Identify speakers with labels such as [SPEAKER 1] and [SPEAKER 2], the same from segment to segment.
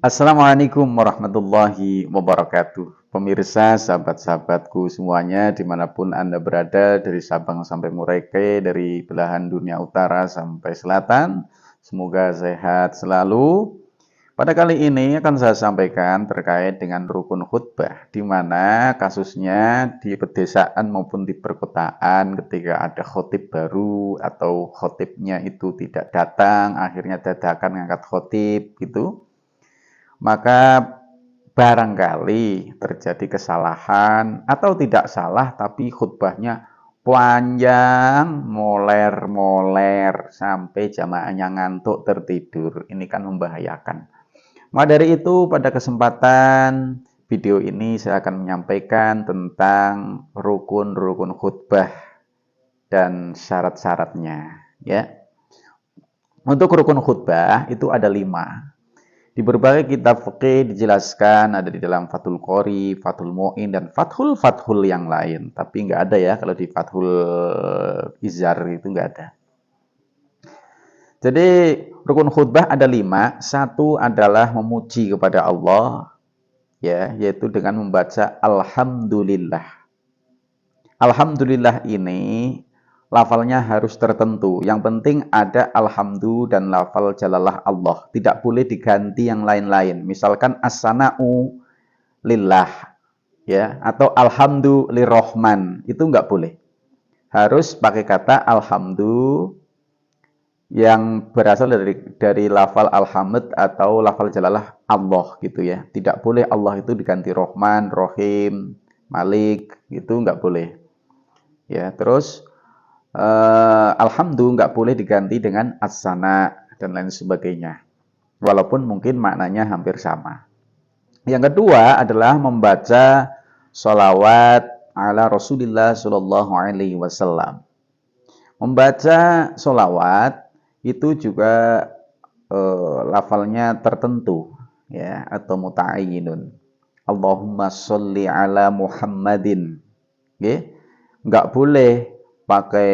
[SPEAKER 1] Assalamualaikum warahmatullahi wabarakatuh. Pemirsa, sahabat-sahabatku semuanya, dimanapun Anda berada, dari Sabang sampai Merauke, dari belahan dunia utara sampai selatan, semoga sehat selalu. Pada kali ini akan saya sampaikan terkait dengan rukun khutbah, di mana kasusnya di pedesaan maupun di perkotaan ketika ada khotib baru atau khotibnya itu tidak datang, akhirnya dadakan ngangkat khotib gitu. Maka barangkali terjadi kesalahan atau tidak salah tapi khutbahnya panjang, moler-moler sampai jamaahnya ngantuk tertidur. Ini kan membahayakan. Maka dari itu pada kesempatan video ini saya akan menyampaikan tentang rukun-rukun khutbah dan syarat-syaratnya. Ya, untuk rukun khutbah itu ada 5. Di berbagai kitab fikih dijelaskan, ada di dalam Fathul Qori, Fathul Mu'in, dan Fathul yang lain. Tapi nggak ada ya, kalau di Fathul Izar itu nggak ada. Jadi rukun khutbah ada 5. Satu adalah memuji kepada Allah, ya, yaitu dengan membaca Alhamdulillah. Alhamdulillah ini lafalnya harus tertentu. Yang penting ada alhamdulillah dan lafal jalalah Allah. Tidak boleh diganti yang lain-lain. Misalkan as-sana'u lillah, ya, atau alhamdulillahirrahman. Itu enggak boleh. Harus pakai kata alhamdulillah yang berasal dari lafal alhamd atau lafal jalalah Allah gitu ya. Tidak boleh Allah itu diganti Rahman, Rahim, Malik, itu enggak boleh. Ya, terus alhamdulillah nggak boleh diganti dengan as-sana dan lain sebagainya. Walaupun mungkin maknanya hampir sama. Yang kedua adalah membaca sholawat ala Rasulillah Shallallahu Alaihi Wasallam. Membaca sholawat itu juga lafalnya tertentu, ya, atau muta'ayyinun. Allahumma sholli ala Muhammadin. Okay? Nggak boleh pakai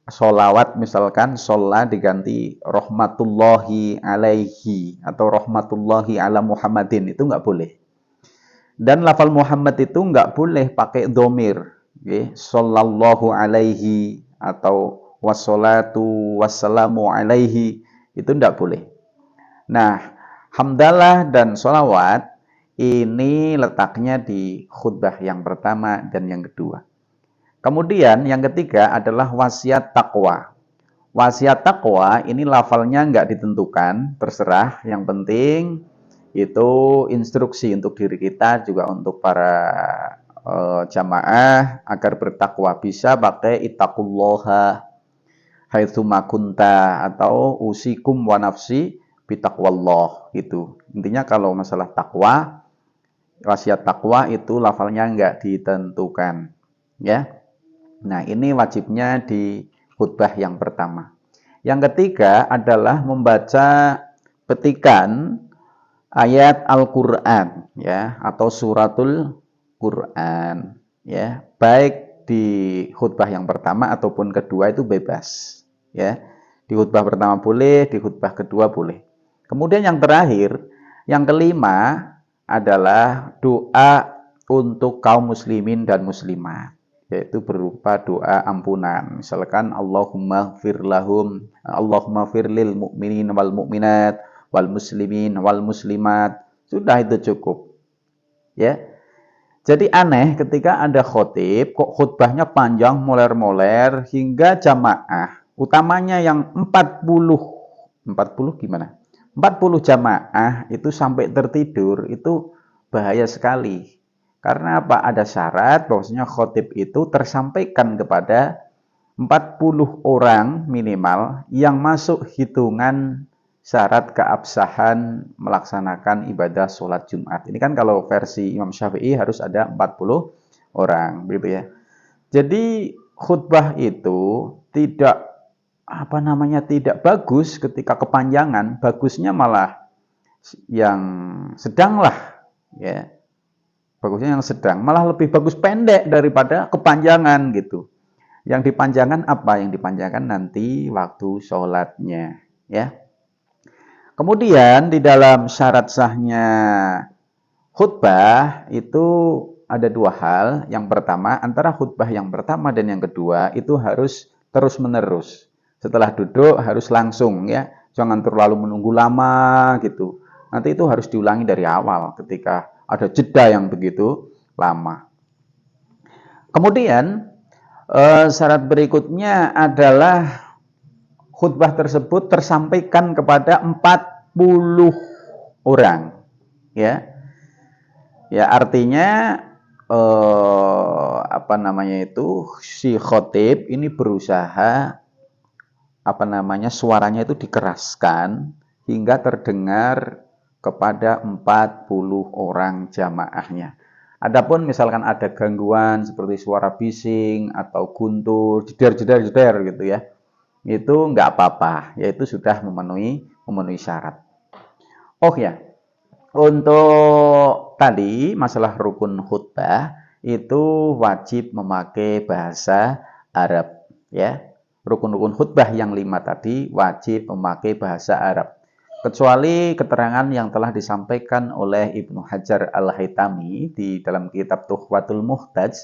[SPEAKER 1] sholawat, misalkan sholat diganti rahmatullahi alaihi atau rahmatullahi ala Muhammadin, itu nggak boleh. Dan lafal Muhammad itu nggak boleh pakai domir, okay? Sallallahu alaihi atau wassalatu wassalamu alaihi, itu nggak boleh. Nah, hamdalah dan sholawat ini letaknya di khutbah yang pertama dan yang kedua. Kemudian yang ketiga adalah wasiat takwa. Wasiat takwa ini lafalnya nggak ditentukan, terserah. Yang penting itu instruksi untuk diri kita, juga untuk para jamaah agar bertakwa. Bisa pakai ittaqullaha haitsuma kunta atau usikum wa nafsi bitaqwallah gitu. Intinya kalau masalah takwa, wasiat takwa itu lafalnya nggak ditentukan, ya. Nah, ini wajibnya di khutbah yang pertama. Yang ketiga adalah membaca petikan ayat Al-Qur'an, ya, atau suratul Qur'an, ya. Baik di khutbah yang pertama ataupun kedua itu bebas, ya. Di khutbah pertama boleh, di khutbah kedua boleh. Kemudian yang terakhir, yang kelima adalah doa untuk kaum muslimin dan muslimat, yaitu berupa doa ampunan. Misalkan Allahumma fir lahum, Allahumma fir lil mu'minin wal mu'minat wal muslimin wal muslimat. Sudah, itu cukup. Ya. Jadi aneh ketika ada khotib kok khutbahnya panjang moler-moler hingga jamaah utamanya yang 40 gimana? 40 jamaah itu sampai tertidur, itu bahaya sekali. Karena apa? Ada syarat bahwasanya khotib itu tersampaikan kepada 40 orang minimal yang masuk hitungan syarat keabsahan melaksanakan ibadah sholat Jumat. Ini kan kalau versi Imam Syafi'i harus ada 40 orang, begitu ya. Jadi khutbah itu tidak tidak bagus ketika kepanjangan, bagusnya malah yang sedang lah, ya. Bagusnya yang sedang, malah lebih bagus pendek daripada kepanjangan gitu. Yang dipanjangkan apa? Yang dipanjangkan nanti waktu sholatnya, ya. Kemudian di dalam syarat sahnya khutbah itu ada dua hal. Yang pertama, antara khutbah yang pertama dan yang kedua itu harus terus-menerus. Setelah duduk harus langsung ya. Jangan terlalu menunggu lama gitu. Nanti itu harus diulangi dari awal ketika ada jeda yang begitu lama. Kemudian syarat berikutnya adalah khutbah tersebut tersampaikan kepada 40 orang. Ya. Ya, artinya si khotib ini berusaha suaranya itu dikeraskan hingga terdengar kepada 40 orang jamaahnya. Adapun misalkan ada gangguan seperti suara bising atau guntur, jeder gitu ya, itu nggak apa-apa, yaitu sudah memenuhi syarat. Oh ya, untuk tadi masalah rukun khutbah itu wajib memakai bahasa Arab ya. Rukun-rukun khutbah yang 5 tadi wajib memakai bahasa Arab. Kecuali keterangan yang telah disampaikan oleh Ibnu Hajar Al-Haytami di dalam kitab Tuhfatul Muhtaj.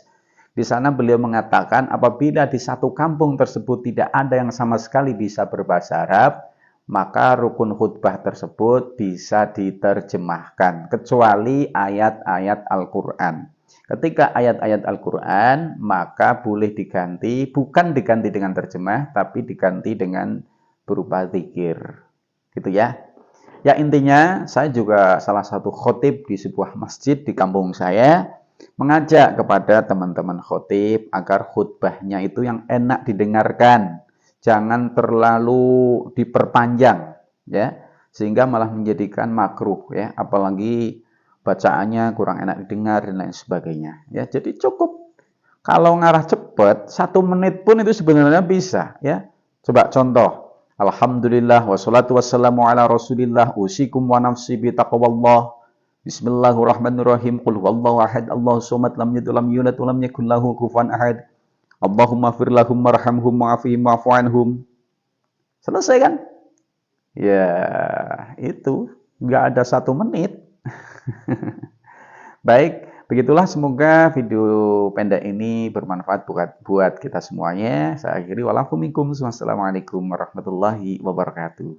[SPEAKER 1] Di sana beliau mengatakan apabila di satu kampung tersebut tidak ada yang sama sekali bisa berbahasa Arab, maka rukun khutbah tersebut bisa diterjemahkan kecuali ayat-ayat Al-Quran. Ketika ayat-ayat Al-Quran, maka boleh diganti, bukan diganti dengan terjemah, tapi diganti dengan berupa zikir. Gitu ya. Ya intinya, saya juga salah satu khotib di sebuah masjid di kampung saya, mengajak kepada teman-teman khotib agar khutbahnya itu yang enak didengarkan. Jangan terlalu diperpanjang, ya, sehingga malah menjadikan makruh, ya, apalagi bacaannya kurang enak didengar dan lain sebagainya. Ya, jadi cukup kalau ngarah cepat 1 menit pun itu sebenarnya bisa. Ya, coba contoh. Alhamdulillah wassalatu wassalamu ala Rasulillah usikum wa nafsi bi taqwallah. Bismillahirrahmanirrahim. Qul huwallahu ahad. Allahu samad lam yalid walam yulad walam yakul lahu kufuwan ahad. Allahumma fir lahum warhamhum wa'afihim wa'fu anhum. Selesai kan? Ya, itu nggak ada 1 menit. Baik, begitulah semoga video pendek ini bermanfaat buat kita semuanya. Saya akhiri walafumikum. Wassalamualaikum warahmatullahi wabarakatuh.